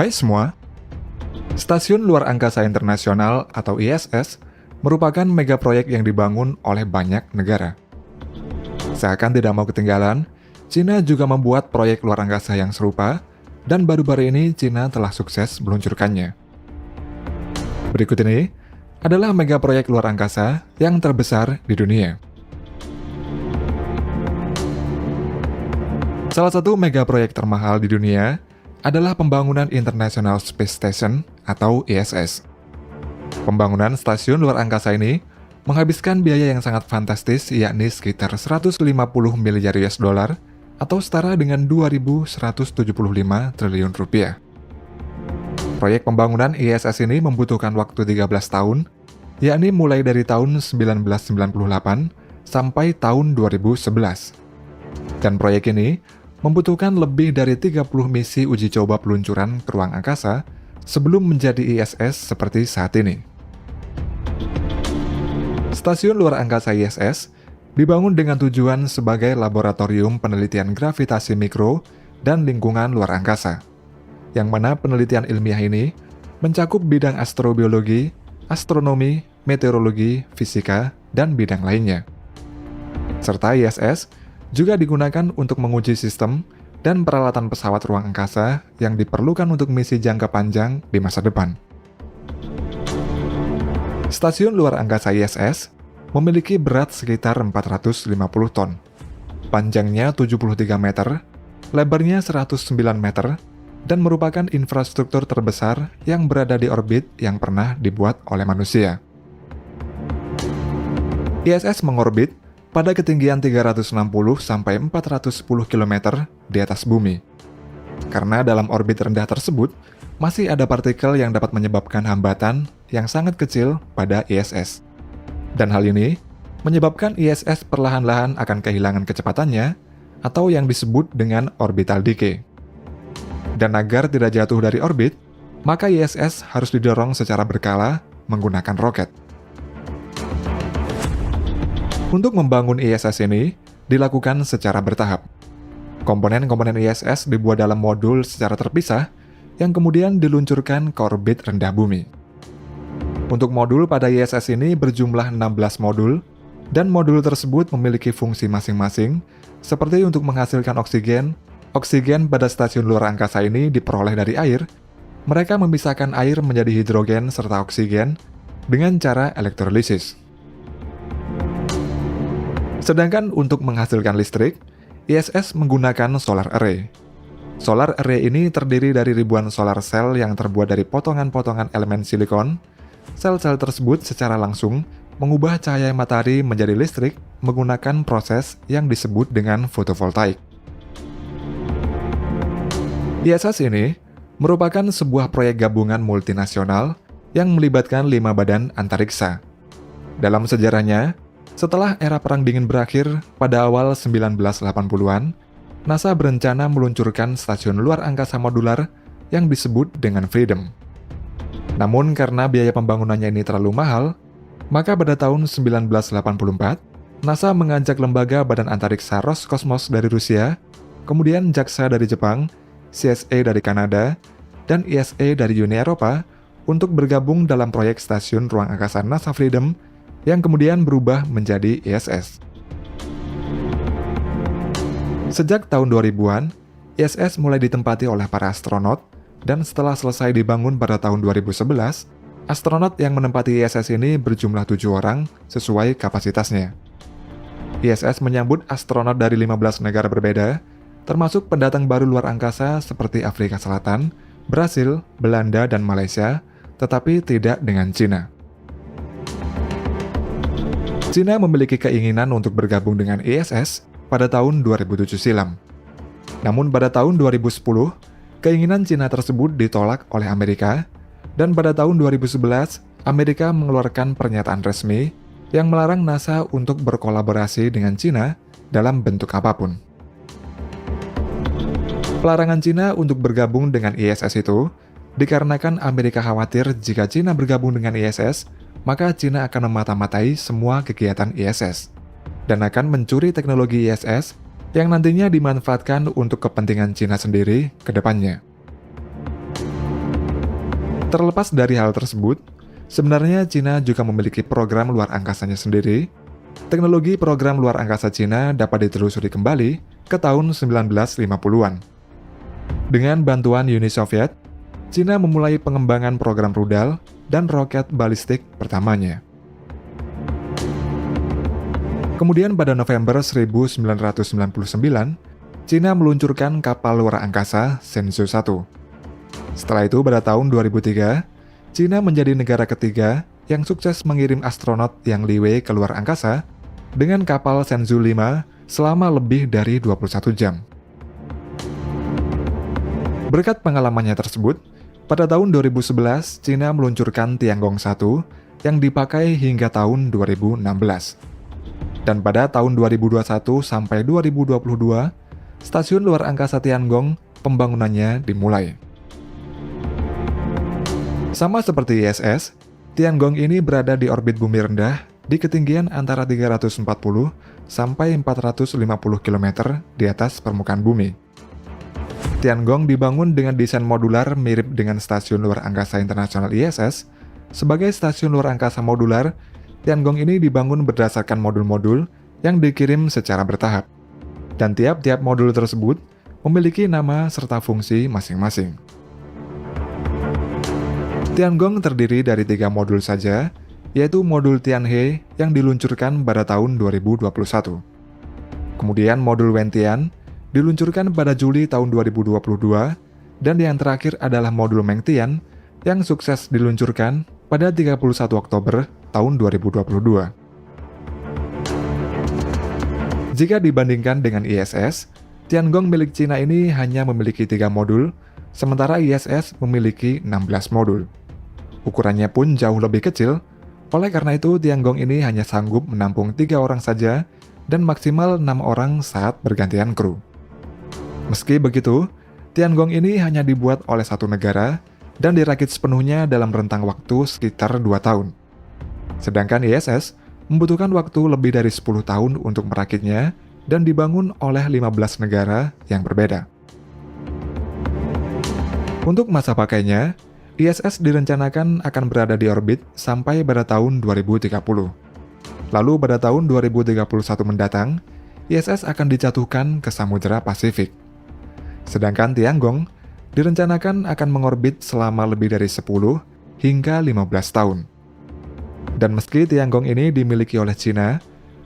Hai semua, Stasiun Luar Angkasa Internasional atau ISS merupakan megaproyek yang dibangun oleh banyak negara. Seakan tidak mau ketinggalan, Cina juga membuat proyek luar angkasa yang serupa, dan baru-baru ini Cina telah sukses meluncurkannya. Berikut ini adalah megaproyek luar angkasa yang terbesar di dunia. Salah satu megaproyek termahal di dunia adalah pembangunan International Space Station atau ISS. Pembangunan stasiun luar angkasa ini menghabiskan biaya yang sangat fantastis, yakni sekitar 150 miliar US dollar atau setara dengan 2.175 triliun rupiah. Proyek pembangunan ISS ini membutuhkan waktu 13 tahun, yakni mulai dari tahun 1998 sampai tahun 2011. Dan proyek ini membutuhkan lebih dari 30 misi uji coba peluncuran ke ruang angkasa sebelum menjadi ISS seperti saat ini. Stasiun luar angkasa ISS dibangun dengan tujuan sebagai laboratorium penelitian gravitasi mikro dan lingkungan luar angkasa, yang mana penelitian ilmiah ini mencakup bidang astrobiologi, astronomi, meteorologi, fisika, dan bidang lainnya. Serta ISS juga digunakan untuk menguji sistem dan peralatan pesawat ruang angkasa yang diperlukan untuk misi jangka panjang di masa depan. Stasiun luar angkasa ISS memiliki berat sekitar 450 ton, panjangnya 73 meter, lebarnya 109 meter, dan merupakan infrastruktur terbesar yang berada di orbit yang pernah dibuat oleh manusia. ISS mengorbit pada ketinggian 360 sampai 410 km di atas bumi. Karena dalam orbit rendah tersebut, masih ada partikel yang dapat menyebabkan hambatan yang sangat kecil pada ISS. Dan hal ini menyebabkan ISS perlahan-lahan akan kehilangan kecepatannya atau yang disebut dengan orbital decay. Dan agar tidak jatuh dari orbit, maka ISS harus didorong secara berkala menggunakan roket. Untuk membangun ISS ini dilakukan secara bertahap. Komponen-komponen ISS dibuat dalam modul secara terpisah yang kemudian diluncurkan ke orbit rendah bumi. Untuk modul pada ISS ini berjumlah 16 modul, dan modul tersebut memiliki fungsi masing-masing, seperti untuk menghasilkan oksigen. Oksigen pada stasiun luar angkasa ini diperoleh dari air. Mereka memisahkan air menjadi hidrogen serta oksigen dengan cara elektrolisis. Sedangkan untuk menghasilkan listrik, ISS menggunakan solar array. Solar array ini terdiri dari ribuan solar cell yang terbuat dari potongan-potongan elemen silikon. Sel-sel tersebut secara langsung mengubah cahaya matahari menjadi listrik menggunakan proses yang disebut dengan fotovoltaik. ISS ini merupakan sebuah proyek gabungan multinasional yang melibatkan 5 badan antariksa. Dalam sejarahnya, setelah era Perang Dingin berakhir pada awal 1980-an, NASA berencana meluncurkan stasiun luar angkasa modular yang disebut dengan Freedom. Namun karena biaya pembangunannya ini terlalu mahal, maka pada tahun 1984, NASA mengajak lembaga badan antariksa Roskosmos dari Rusia, kemudian JAXA dari Jepang, CSA dari Kanada, dan ESA dari Uni Eropa untuk bergabung dalam proyek stasiun ruang angkasa NASA Freedom yang kemudian berubah menjadi ISS. Sejak tahun 2000-an, ISS mulai ditempati oleh para astronot, dan setelah selesai dibangun pada tahun 2011, astronot yang menempati ISS ini berjumlah 7 orang sesuai kapasitasnya. ISS menyambut astronot dari 15 negara berbeda, termasuk pendatang baru luar angkasa seperti Afrika Selatan, Brasil, Belanda, dan Malaysia, tetapi tidak dengan Cina. Cina memiliki keinginan untuk bergabung dengan ISS pada tahun 2007 silam. Namun pada tahun 2010, keinginan Cina tersebut ditolak oleh Amerika, dan pada tahun 2011, Amerika mengeluarkan pernyataan resmi yang melarang NASA untuk berkolaborasi dengan Cina dalam bentuk apapun. Pelarangan Cina untuk bergabung dengan ISS itu dikarenakan Amerika khawatir jika Cina bergabung dengan ISS, maka Cina akan memata-matai semua kegiatan ISS dan akan mencuri teknologi ISS yang nantinya dimanfaatkan untuk kepentingan Cina sendiri ke depannya. Terlepas dari hal tersebut, sebenarnya Cina juga memiliki program luar angkasanya sendiri. Teknologi program luar angkasa Cina dapat ditelusuri kembali ke tahun 1950-an. Dengan bantuan Uni Soviet, Cina memulai pengembangan program rudal dan roket balistik pertamanya. Kemudian pada November 1999, Cina meluncurkan kapal luar angkasa Shenzhou 1. Setelah itu pada tahun 2003, Cina menjadi negara ketiga yang sukses mengirim astronot Yang Liwei ke luar angkasa dengan kapal Shenzhou 5 selama lebih dari 21 jam. Berkat pengalamannya tersebut, pada tahun 2011, Cina meluncurkan Tiangong 1 yang dipakai hingga tahun 2016. Dan pada tahun 2021 sampai 2022, stasiun luar angkasa Tiangong pembangunannya dimulai. Sama seperti ISS, Tiangong ini berada di orbit bumi rendah di ketinggian antara 340 sampai 450 km di atas permukaan bumi. Tiangong dibangun dengan desain modular mirip dengan Stasiun Luar Angkasa Internasional ISS. Sebagai stasiun luar angkasa modular, Tiangong ini dibangun berdasarkan modul-modul yang dikirim secara bertahap. Dan tiap-tiap modul tersebut memiliki nama serta fungsi masing-masing. Tiangong terdiri dari 3 modul saja, yaitu modul Tianhe yang diluncurkan pada tahun 2021. Kemudian modul Wentian diluncurkan pada Juli tahun 2022, dan yang terakhir adalah modul Mengtian yang sukses diluncurkan pada 31 Oktober tahun 2022. Jika dibandingkan dengan ISS, Tiangong milik Cina ini hanya memiliki 3 modul, sementara ISS memiliki 16 modul. Ukurannya pun jauh lebih kecil, oleh karena itu Tiangong ini hanya sanggup menampung 3 orang saja dan maksimal 6 orang saat bergantian kru. Meski begitu, Tiangong ini hanya dibuat oleh satu negara dan dirakit sepenuhnya dalam rentang waktu sekitar 2 tahun. Sedangkan ISS membutuhkan waktu lebih dari 10 tahun untuk merakitnya dan dibangun oleh 15 negara yang berbeda. Untuk masa pakainya, ISS direncanakan akan berada di orbit sampai pada tahun 2030. Lalu pada tahun 2031 mendatang, ISS akan dijatuhkan ke Samudra Pasifik. Sedangkan Tiangong direncanakan akan mengorbit selama lebih dari 10 hingga 15 tahun. Dan meski Tiangong ini dimiliki oleh Cina,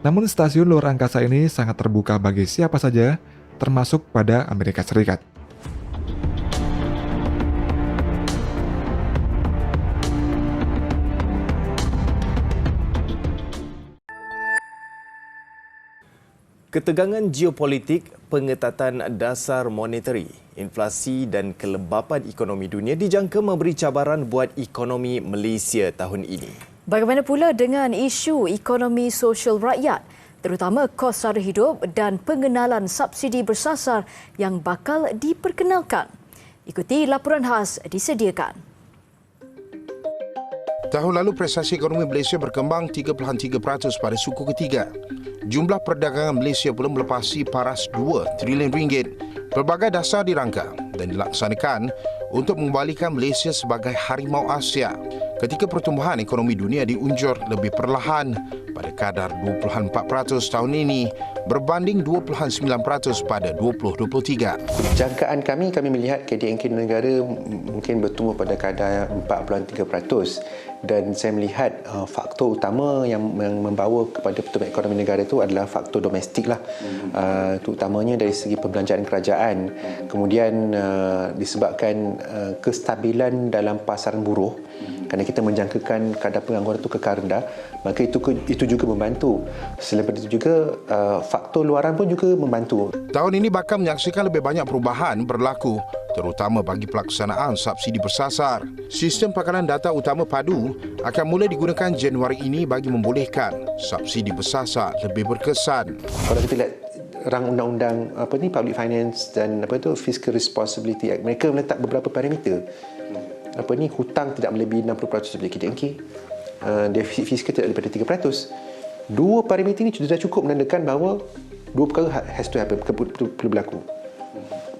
namun stasiun luar angkasa ini sangat terbuka bagi siapa saja, termasuk pada Amerika Serikat. Ketegangan geopolitik, pengetatan dasar monetary, inflasi dan kelembapan ekonomi dunia dijangka memberi cabaran buat ekonomi Malaysia tahun ini. Bagaimana pula dengan isu ekonomi sosial rakyat, terutama kos sara hidup dan pengenalan subsidi bersasar yang bakal diperkenalkan? Ikuti laporan khas disediakan. Tahun lalu prestasi ekonomi Malaysia berkembang 3.3% pada suku ketiga. Jumlah perdagangan Malaysia pula melepasi paras 2 trilion ringgit. Pelbagai dasar dirangka dan dilaksanakan untuk mengembalikan Malaysia sebagai harimau Asia ketika pertumbuhan ekonomi dunia diunjur lebih perlahan pada kadar 2.4% tahun ini berbanding 2.9% pada 2023. Jangkaan kami melihat KDNK negara mungkin bertumbuh pada kadar 4.3%, dan saya melihat faktor utama yang membawa kepada pertumbuhan ekonomi negara itu adalah faktor domestik lah, terutamanya dari segi perbelanjaan kerajaan, kemudian disebabkan kestabilan dalam pasaran buruh. Kerana kita menjangkakan kadar pengangguran itu kekal rendah, maka itu juga membantu. Selain itu juga faktor luaran pun juga membantu. Tahun ini bakal menyaksikan lebih banyak perubahan berlaku, terutama bagi pelaksanaan subsidi bersasar. Sistem pakaran data utama padu akan mula digunakan Januari ini bagi membolehkan subsidi bersasar lebih berkesan. Kalau kita lihat rang undang-undang Public Finance dan Fiscal Responsibility Act, mereka meletak beberapa parameter. Hutang tidak melebihi 60% dari KDNK, defisit fiskal tidak daripada 3%. Dua parameter ini sudah cukup menandakan bahawa dua perkara has to happen, perlu berlaku.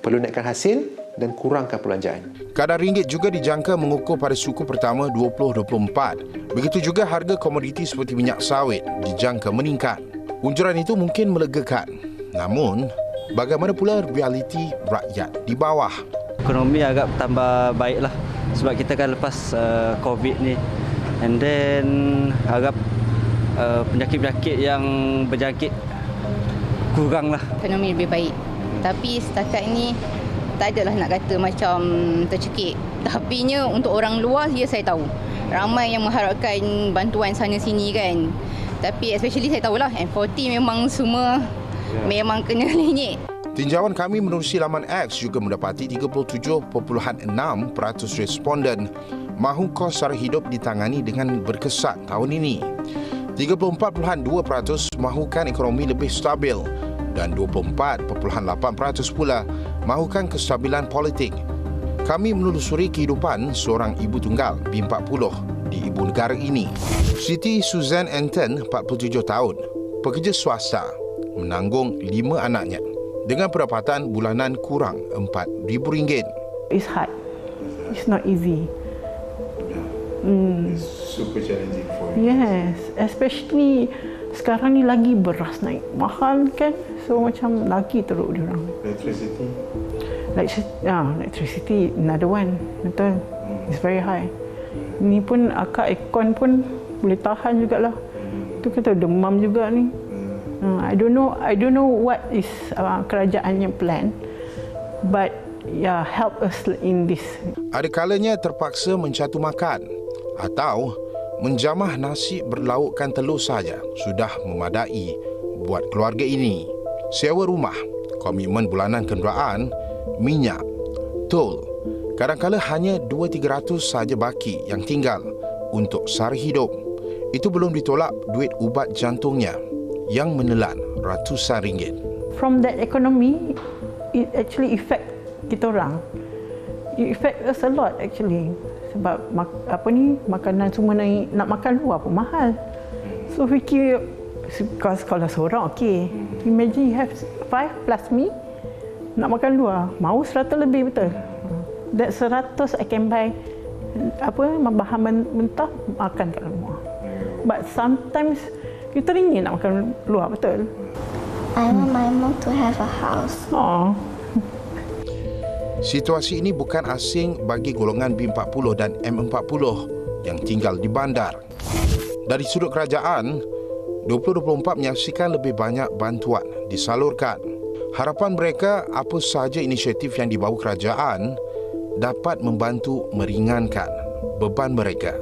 Perlu naikkan hasil dan kurangkan perbelanjaan. Kadar ringgit juga dijangka mengukuh pada suku pertama 2024. Begitu juga harga komoditi seperti minyak sawit dijangka meningkat. Unjuran itu mungkin melegakan. Namun, bagaimana pula realiti rakyat di bawah? Ekonomi agak tambah baik lah sebab kita kan lepas COVID ni, and then agak penyakit-penyakit yang berjangkit kurang lah. Ekonomi lebih baik. Tapi setakat ni tak adalah nak kata macam tercekik. Tapinya untuk orang luar, ya saya tahu. Ramai yang mengharapkan bantuan sana sini kan. Tapi especially saya tahulah M40 memang semua memang kena lenyek. Tinjauan kami menerusi laman X juga mendapati 37.6% responden mahu kos sara hidup ditangani dengan berkesan tahun ini. 34.2% mahukan ekonomi lebih stabil dan 24.8% pula mahukan kestabilan politik. Kami menelusuri kehidupan seorang ibu tunggal B40 di ibu negara ini. Siti Suzanne Anton, 47 tahun, pekerja swasta, menanggung 5 anaknya dengan pendapatan bulanan kurang RM4,000. It's hard. It's not easy. It's super challenging for you. Yes, especially sekarang ni lagi beras naik mahal kan. So macam lagi teruk diorang. Electricity? Electricity another one. Betul. It's very high. Ni pun akak aircon pun boleh tahan jugalah. Tu kata demam juga ni. I don't know what is kerajaannya plan, but yeah, help us in this. Ada kalanya terpaksa mencatu makan atau menjamah nasi berlaukkan telur saja sudah memadai buat keluarga ini. Sewa rumah, komitmen bulanan kenderaan, minyak, tol. Kadang-kala hanya 200-300 saja baki yang tinggal untuk sara hidup. Itu belum ditolak duit ubat jantungnya yang menelan ratusan ringgit. From that economy, it actually affect kita orang. It affect us a lot actually. Sebab makanan semua naik, nak makan luar pun mahal. So fikir, kalau seorang okey. Imagine you have 5 plus me, nak makan luar, mau 100 lebih betul. That 100 I can buy bahan mentah makan kat rumah. But sometimes kita ringgit nak makan luar betul. I want my mom to have a house. Oh. Situasi ini bukan asing bagi golongan B40 dan M40 yang tinggal di bandar. Dari sudut kerajaan, 2024 menyaksikan lebih banyak bantuan disalurkan. Harapan mereka apa sahaja inisiatif yang dibawa kerajaan dapat membantu meringankan beban mereka.